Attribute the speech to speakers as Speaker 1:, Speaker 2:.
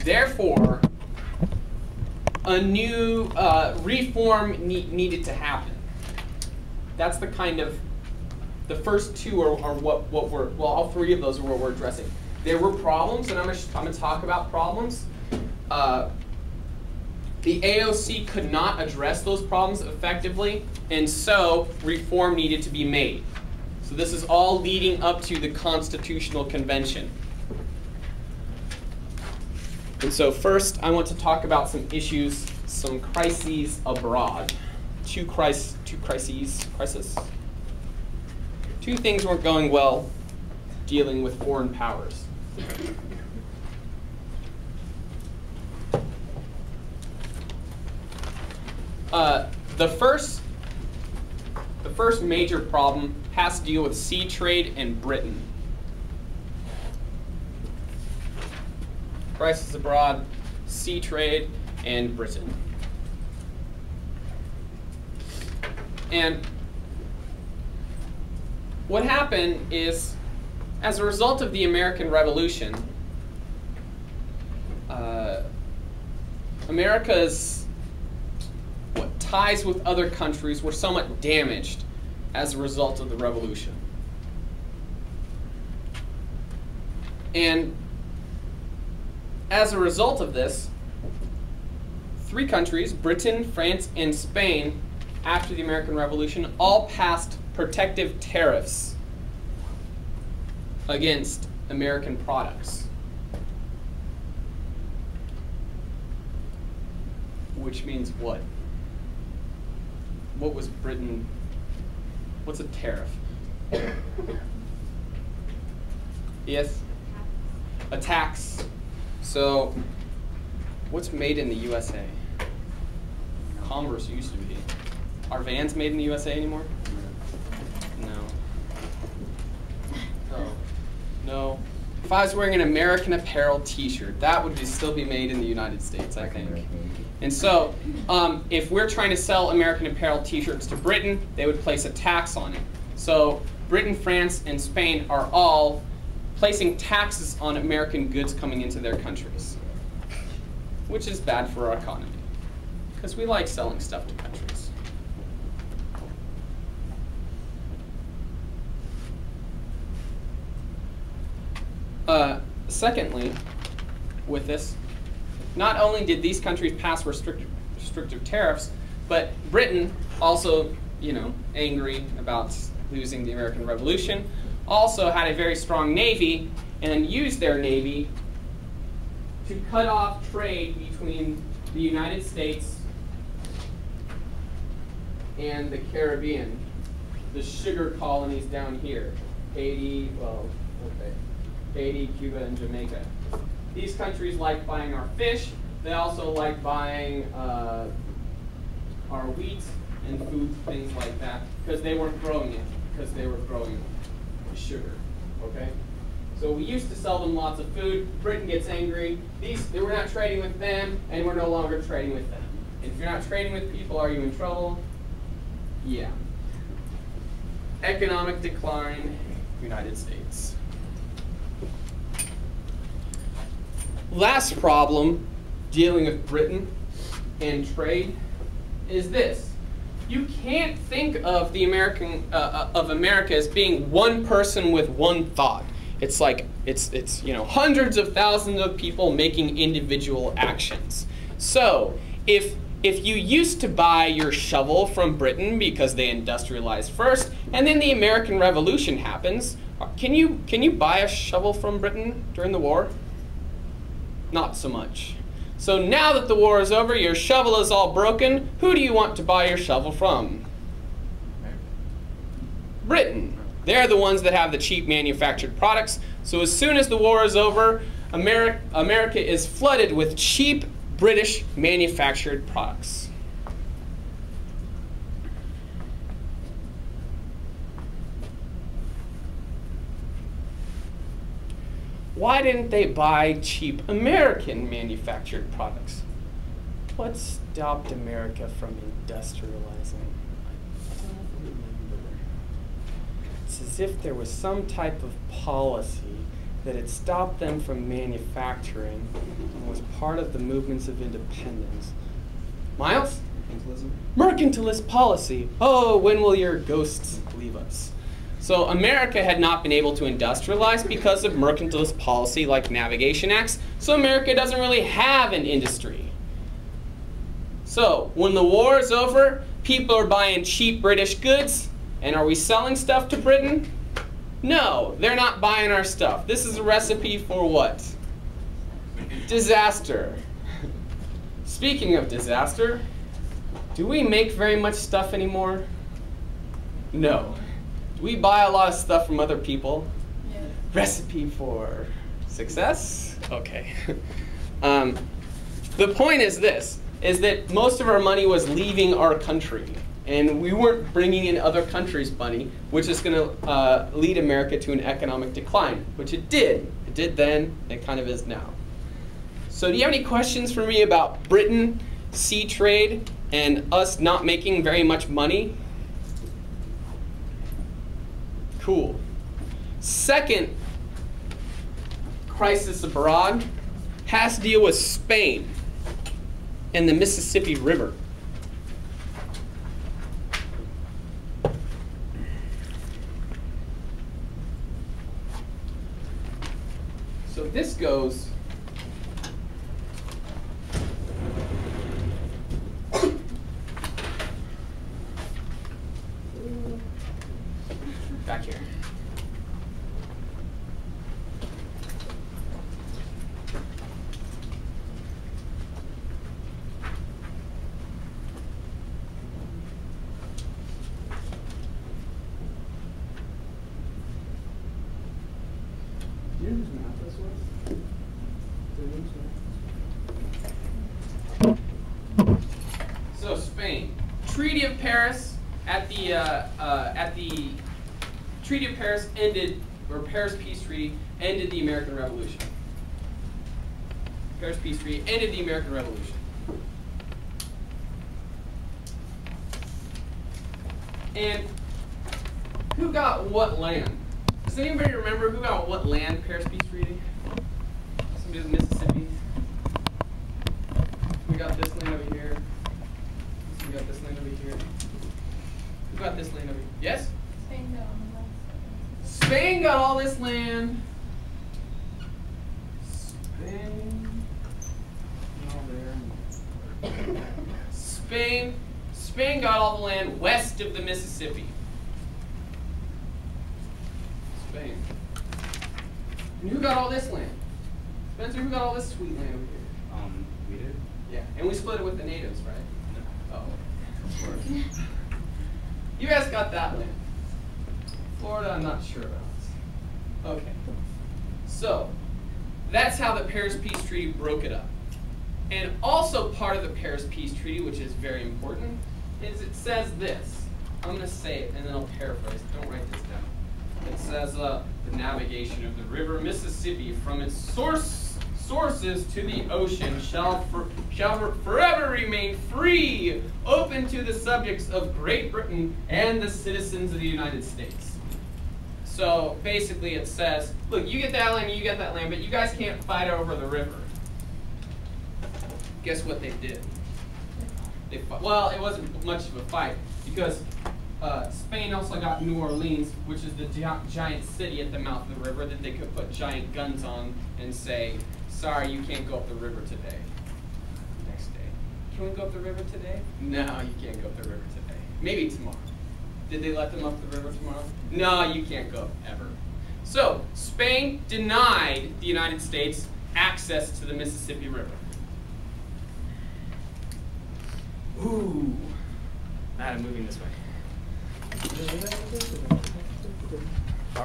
Speaker 1: Therefore, a new reform needed to happen. That's the kind of, the first two are what we're, well, all three of those are what we're addressing. There were problems, and I'm going to talk about problems. The AOC could not address those problems effectively, and so reform needed to be made. So this is all leading up to the Constitutional Convention. And so first, I want to talk about some issues, some crises abroad. Two crises. Two things weren't going well dealing with foreign powers. The first major problem has to deal with sea trade and Britain. Crisis abroad, sea trade, and Britain. And what happened is, as a result of the American Revolution, America's ties with other countries were somewhat damaged as a result of the revolution. And as a result of this, three countries, Britain, France, and Spain, after the American Revolution, all passed protective tariffs against American products. Which means what? What was Britain? What's a tariff? Yes? A tax. So, what's made in the USA? Converse used to be. Are Vans made in the USA anymore? No. Oh. No. If I was wearing an American Apparel t-shirt, that would still be made in the United States, I think. And so, if we're trying to sell American Apparel t-shirts to Britain, they would place a tax on it. So, Britain, France, and Spain are all placing taxes on American goods coming into their countries, which is bad for our economy, because we like selling stuff to countries. Secondly, with this, not only did these countries pass restrictive tariffs, but Britain, also, angry about losing the American Revolution, also had a very strong navy and used their navy to cut off trade between the United States and the Caribbean, the sugar colonies down here, Haiti, Haiti, Cuba, and Jamaica. These countries like buying our fish. They also like buying our wheat and food, things like that, because they weren't growing it, because they were growing the sugar. Okay? So we used to sell them lots of food. Britain gets angry. We're not trading with them, and we're no longer trading with them. And if you're not trading with people, are you in trouble? Yeah. Economic decline, United States. Last problem dealing with Britain and trade is this. You can't think of the America as being one person with one thought. It's like it's hundreds of thousands of people making individual actions. So if you used to buy your shovel from Britain because they industrialized first, and then the American Revolution happens, can you buy a shovel from Britain during the war? Not so much. So now that the war is over, your shovel is all broken, who do you want to buy your shovel from? Britain. They're the ones that have the cheap manufactured products. So as soon as the war is over, America is flooded with cheap British manufactured products. Why didn't they buy cheap American manufactured products? What stopped America from industrializing? I don't remember. It's as if there was some type of policy that it stopped them from manufacturing and was part of the movements of independence. Miles? Mercantilist policy. Oh, when will your ghosts leave us? So America had not been able to industrialize because of mercantilist policy like navigation acts, so America doesn't really have an industry. So when the war is over, people are buying cheap British goods, and are we selling stuff to Britain? No, they're not buying our stuff. This is a recipe for what? Disaster. Speaking of disaster, do we make very much stuff anymore? No. Do we buy a lot of stuff from other people? Yeah. Recipe for success? Okay. The point is this, is that most of our money was leaving our country. And we weren't bringing in other countries' money, which is going to lead America to an economic decline, which it did. It did then, it kind of is now. So do you have any questions for me about Britain, sea trade, and us not making very much money? Cool. Second crisis abroad has to deal with Spain and the Mississippi River. So this goes back here. So Spain, Treaty of Paris at the Treaty of Paris ended, or Paris Peace Treaty ended the American Revolution. Paris Peace Treaty ended the American Revolution. And who got what land? Does anybody remember who got what land, Paris Peace Treaty? Somebody in Mississippi. We got this land over here. We got this land over here. Who got this land over here? Yes? Spain got all this land. Spain got all the land west of the Mississippi. Spain. And who got all this land? Spencer, who got all this sweet land over here?
Speaker 2: We did.
Speaker 1: Yeah, and we split it with the natives, right?
Speaker 2: No.
Speaker 1: Oh, of course. You guys got that land. Florida, I'm not sure about. Okay. So, that's how the Paris Peace Treaty broke it up. And also part of the Paris Peace Treaty, which is very important, is it says this. I'm going to say it, and then I'll paraphrase. Don't write this down. It says, the navigation of the river Mississippi from its sources to the ocean shall forever remain free, open to the subjects of Great Britain and the citizens of the United States. So basically it says, look, you get that land, you get that land, but you guys can't fight over the river. Guess what they did? Well, it wasn't much of a fight because Spain also got New Orleans, which is the giant city at the mouth of the river that they could put giant guns on and say, sorry, you can't go up the river today. Next day. Can we go up the river today? No, you can't go up the river today. Maybe tomorrow. Did they let them up the river tomorrow? No, you can't go ever. So, Spain denied the United States access to the Mississippi River. Ooh. I'm moving this way.